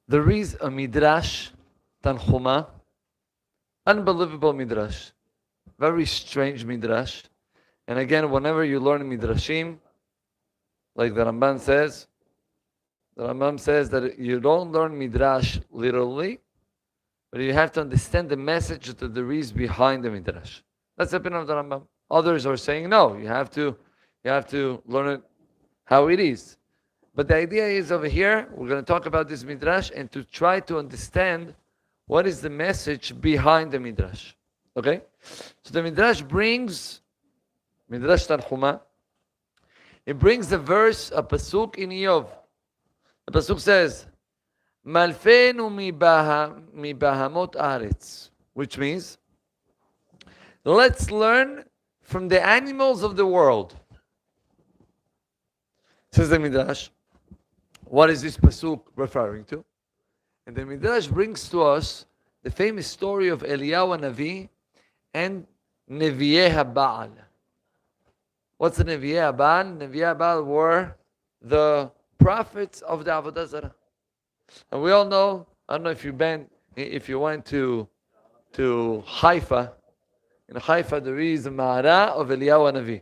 There is a midrash, Tanchuma, unbelievable midrash, very strange midrash. And again, whenever you learn midrashim, like the Rambam says that you don't learn midrash literally, but you have to understand the message that there is behind the midrash. That's the opinion of the Rambam. Others are saying no, you have to learn it how it is. But the idea is over here, we're going to talk about this midrash and to try to understand what is the message behind the midrash. Okay? So the midrash brings, Midrash Tanchuma, it brings a verse, a pasuk in Yov. The pasuk says, Malfenu mibahamot aretz, which means, let's learn from the animals of the world. Says the midrash. What is this pasuk referring to? And the midrash brings to us the famous story of Eliyahu Navi and Nevi'eh HaBaal. What's the Nevi'eh HaBaal? Nevi'eh HaBaal were the prophets of the Avodah Zarah. And we all know, I don't know if you went to Haifa. In Haifa there is a Ma'ara of Eliyahu Navi.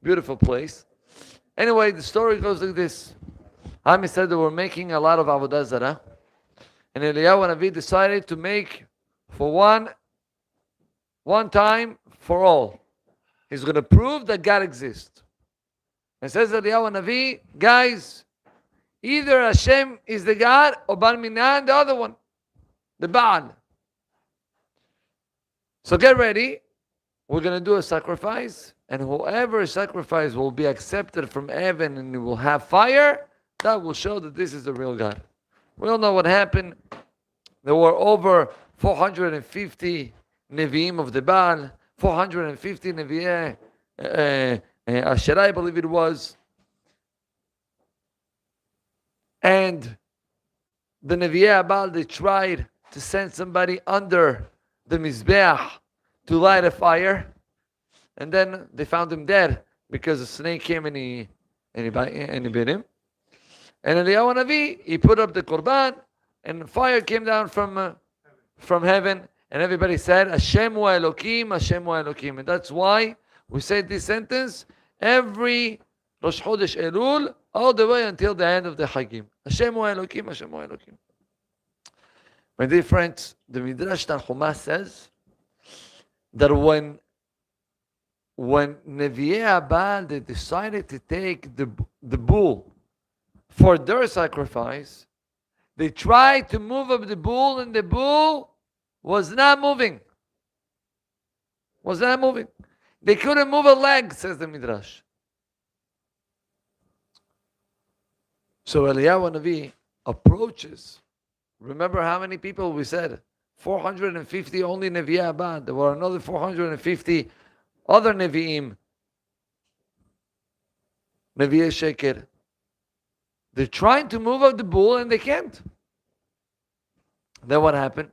Beautiful place. Anyway, the story goes like this. Ami said they were making a lot of Avodah Zarah. And Eliyahu Navi decided to make for one time for all. He's going to prove that God exists. And says Eliyahu Navi, guys, either Hashem is the God or Baal Minan, the other one, the Baal. So get ready. We're going to do a sacrifice. And whoever sacrifice will be accepted from heaven and it will have fire, that will show that this is the real God. We all know what happened. There were over 450 Nevi'im of the Baal, 450 Nevi'eh Asherah, I believe it was. And the Nevi'eh Baal, they tried to send somebody under the Mizbeach to light a fire. And then they found him dead because a snake came and he bit him. And Eliyahu Navi, he put up the Qurban and fire came down from heaven. And everybody said, Hashem wa Elokim, Hashem wa Elokim. And that's why we say this sentence every Rosh Chodesh Elul, all the way until the end of the Hagim. Hashem wa Elokim, Hashem wa Elokim. My dear friends, the Midrash Tanchuma says that when Nevi'eh HaBaal, they decided to take the bull for their sacrifice, they tried to move up the bull and the bull was not moving. Was not moving. They couldn't move a leg, says the Midrash. So Eliyahu Navi approaches. Remember how many people we said? 450 only Nevi'eh HaBaal. There were another 450 other Nevi'im. Nevi'eh Sheker. They're trying to move up the bull and they can't. Then what happened?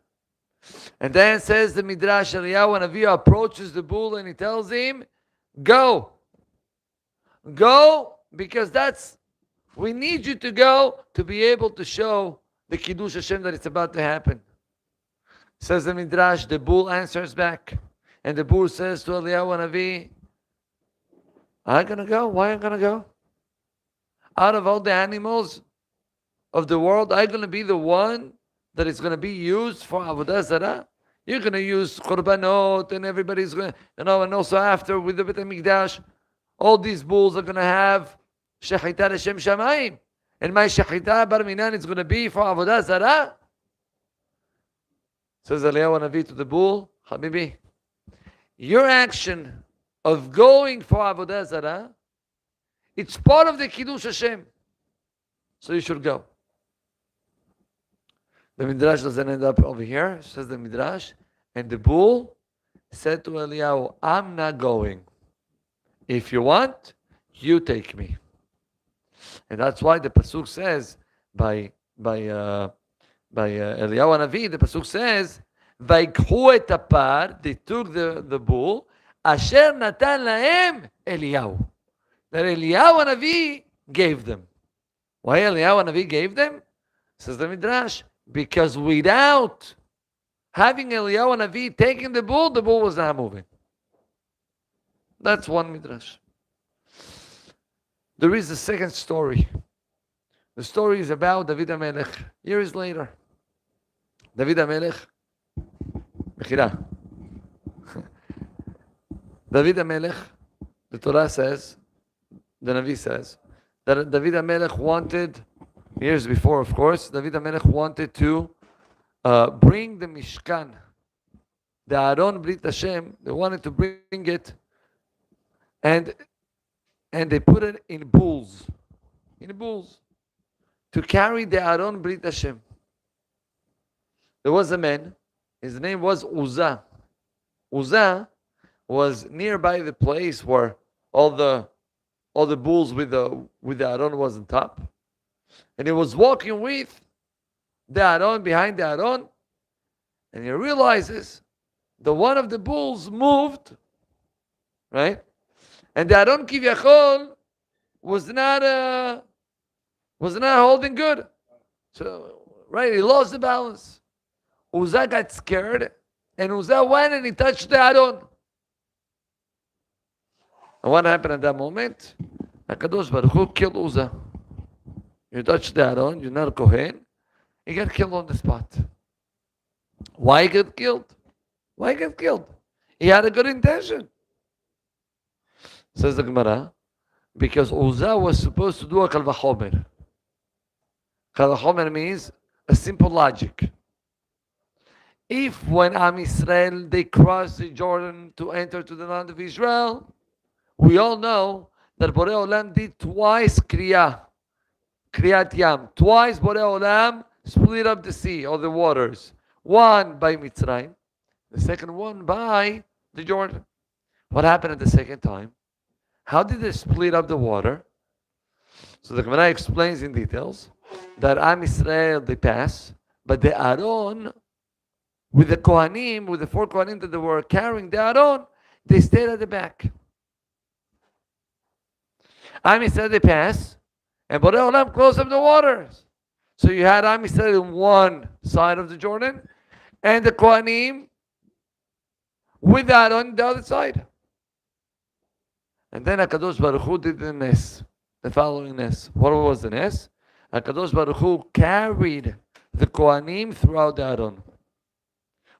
And then says the Midrash, Eliyahu Navi approaches the bull and he tells him, go. Go, because we need you to go to be able to show the Kiddush Hashem that it's about to happen. Says the Midrash, the bull answers back. And the bull says to Eliyahu Navi, I'm going to go. Why am I going to go? Out of all the animals of the world, I'm going to be the one that is going to be used for Avodah Zarah. You're going to use Korbanot and everybody's going to, and also after with the Beit HaMikdash, all these bulls are going to have Shechita Hashem Shamayim. And my Shechita Bar Minan is going to be for Avodah Zarah. Says Eliyahu Navi to the bull, Habibi, your action of going for Avodah Zarah, it's part of the Kiddush Hashem. So you should go. The Midrash doesn't end up over here, says the Midrash. And the bull said to Eliyahu, I'm not going. If you want, you take me. And that's why the Pasuk says, by Eliyahu Navi, the Pasuk says, Vaikhu et apar, they took the bull, Asher natan lahem Eliyahu. That Eliyahu Navi gave them. Why Eliyahu Navi gave them? Says the Midrash, Because without having Eliyahu Navi taking the bull was not moving. That's one midrash. There is a second story. The story is about David HaMelech. Years later, David HaMelech, Mechira. David HaMelech, the Torah says, the Navi says, that David HaMelech wanted, years before of course, David HaMelech wanted to bring the Mishkan, the Aron Brit Hashem, they wanted to bring it, and they put it in bulls, to carry the Aron Brit Hashem. There was a man, his name was Uzzah. Uzzah was nearby the place where all the bulls with the Aron was on top, and he was walking with the Aron, behind the Aron, and he realizes that one of the bulls moved, right? And the Aron Kivyachol was not holding good. So, right, he lost the balance. Uzzah got scared, and Uzzah went and he touched the Aron. And what happened at that moment? HaKadosh Baruch Hu killed Uzzah. You touched the Aron, you're not a Kohen, he got killed on the spot. Why he got killed? He had a good intention. Says the Gemara, because Uzzah was supposed to do a Kal Vachomer. Kal Vachomer means a simple logic. If when Am Yisrael, they crossed the Jordan to enter to the land of Israel, we all know that Borei Olam did twice Kriyat Yam. Twice Borei Olam split up the sea or the waters. One by Mitzrayim, the second one by the Jordan. What happened at the second time? How did they split up the water? So the Gemara explains in details that Am Yisrael, they pass, but the Aron, with the Kohanim, with the 4 Kohanim that they were carrying the Aron, they stayed at the back. Am Yisrael, they pass, and Borei Olam closed up the waters. So you had Am Yisrael on one side of the Jordan, and the Kohanim with the Aron on the other side. And then HaKadosh Baruch Hu did the Nes, the following Nes. What was the Nes? HaKadosh Baruch Hu carried the Kohanim throughout the Aron.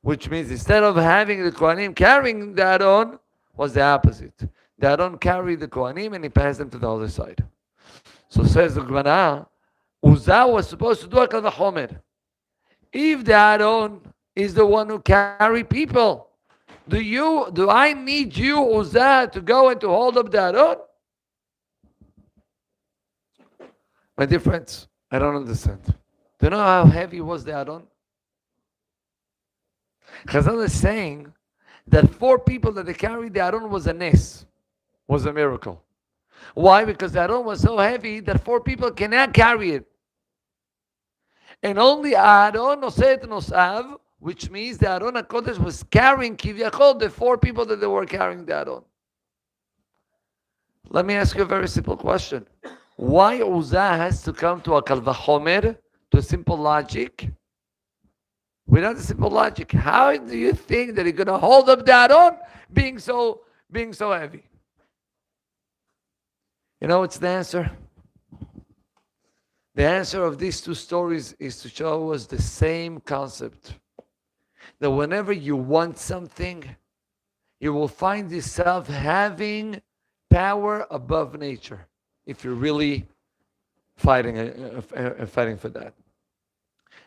Which means instead of having the Kohanim carrying the Aron, was the opposite. The Aron carried the Kohanim and he passed them to the other side. So says the Gemara, Uzzah was supposed to do a Kal Vachomer. If the Aron is the one who carry people, do I need you, Uzzah, to go and to hold up the Aron? My dear friends, I don't understand. Do you know how heavy was the Aron? Chazal is saying that 4 people that they carried the Aron was a nes, was a miracle. Why? Because the Aron was so heavy that 4 people cannot carry it. And only Aron Noset Nosav, which means the Aron HaKodesh was carrying Kivyachol, the 4 people that they were carrying the Aron. Let me ask you a very simple question. Why Uzzah has to come to a Kal Vachomer, to a simple logic? Without a simple logic, how do you think that he's going to hold up the Aron being so heavy? You know what's the answer? The answer of these 2 stories is to show us the same concept. That whenever you want something, you will find yourself having power above nature. If you're really fighting for that.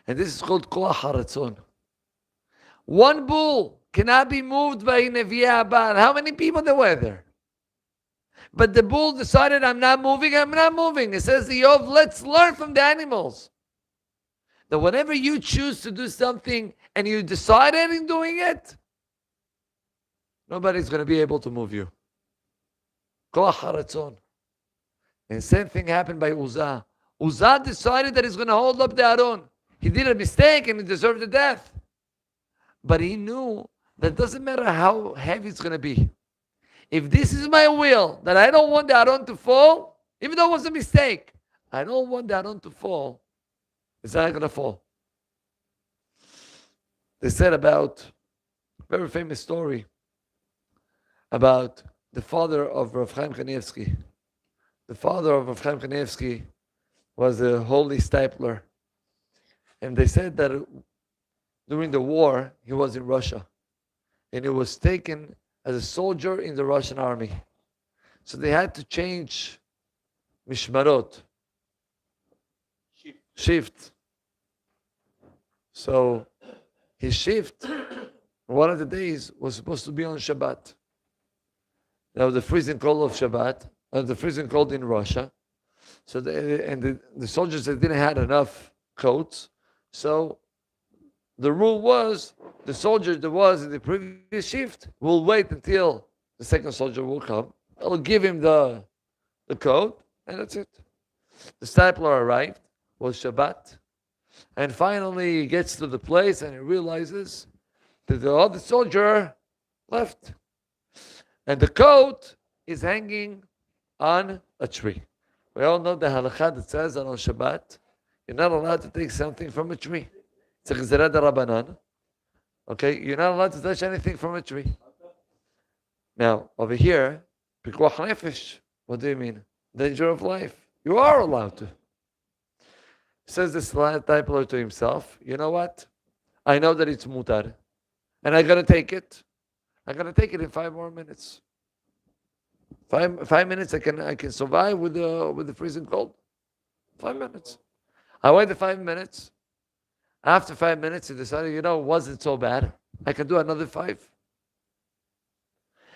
And this is called Koach HaRatzon. One bull cannot be moved by Nevi'eh Abad. How many people there were there? But the bull decided, I'm not moving. It says the Yov, let's learn from the animals. That whenever you choose to do something and you decided in doing it, nobody's going to be able to move you. Koach HaRatzon. And same thing happened by Uzzah. Uzzah decided that he's going to hold up the Aron. He did a mistake and he deserved the death. But he knew that it doesn't matter how heavy it's going to be. If this is my will, that I don't want the Aron to fall, even though it was a mistake, I don't want the Aron to fall, it's not going to fall. they said about a very famous story about the father of Rav Chaim Kanievsky. The father of Rav Chaim Kanievsky was a holy stapler. And they said that during the war, he was in Russia. And he was taken as a soldier in the Russian army. So they had to change mishmarot, shift. So his shift, one of the days, was supposed to be on Shabbat. Now the freezing cold of Shabbat, the freezing cold in Russia. So the soldiers, they didn't have enough coats. So the rule was, the soldier that was in the previous shift will wait until the second soldier will come. I'll give him the coat, and that's it. The stapler arrived, was Shabbat, and finally he gets to the place and he realizes that the other soldier left. And the coat is hanging on a tree. We all know the halakha that says that on Shabbat, you're not allowed to take something from a tree. It's a chizera d'Rabbanan. Okay, you're not allowed to touch anything from a tree. Now, over here, pikuach nefesh. What do you mean? Danger of life. You are allowed to. Says the disciple to himself, you know what? I know that it's mutar. And I'm going to take it. I'm going to take it in 5 more minutes. 5 minutes I can survive with the freezing cold. 5 minutes. I waited 5 minutes. After 5 minutes, he decided, it wasn't so bad. I can do another 5.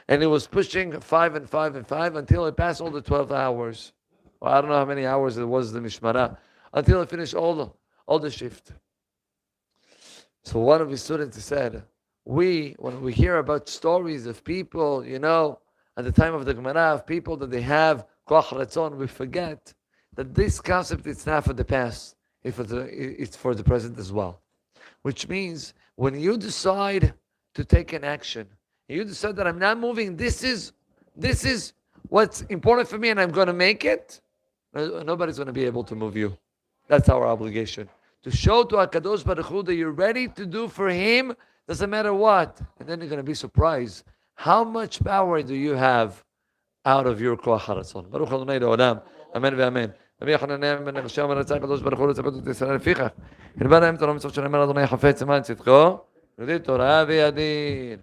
And he was pushing 5 and 5 and 5 until he passed all the 12 hours. Well, I don't know how many hours it was, the mishmara, until he finished all the shift. So one of his students said, when we hear about stories of people, at the time of the Gemara, of people that they have koach ratzon, we forget that this concept is not for the past. It's for the present as well. Which means when you decide to take an action, you decide that I'm not moving, this is what's important for me and I'm going to make it, nobody's going to be able to move you. That's our obligation. To show to HaKadosh Baruch Hu that you're ready to do for Him, doesn't matter what. And then you're going to be surprised. How much power do you have out of your koach haratzon? Baruch Adonai Le'olam. Amen ve'amen. רבי יוחנן בן יהושע אומר רצה הקדוש ברוך הוא לצוות את ישראל לפיכך. הנבא להם תורה מצוות שנאמר אדוני חפץ למען צדקו, יהודי תורה וידין.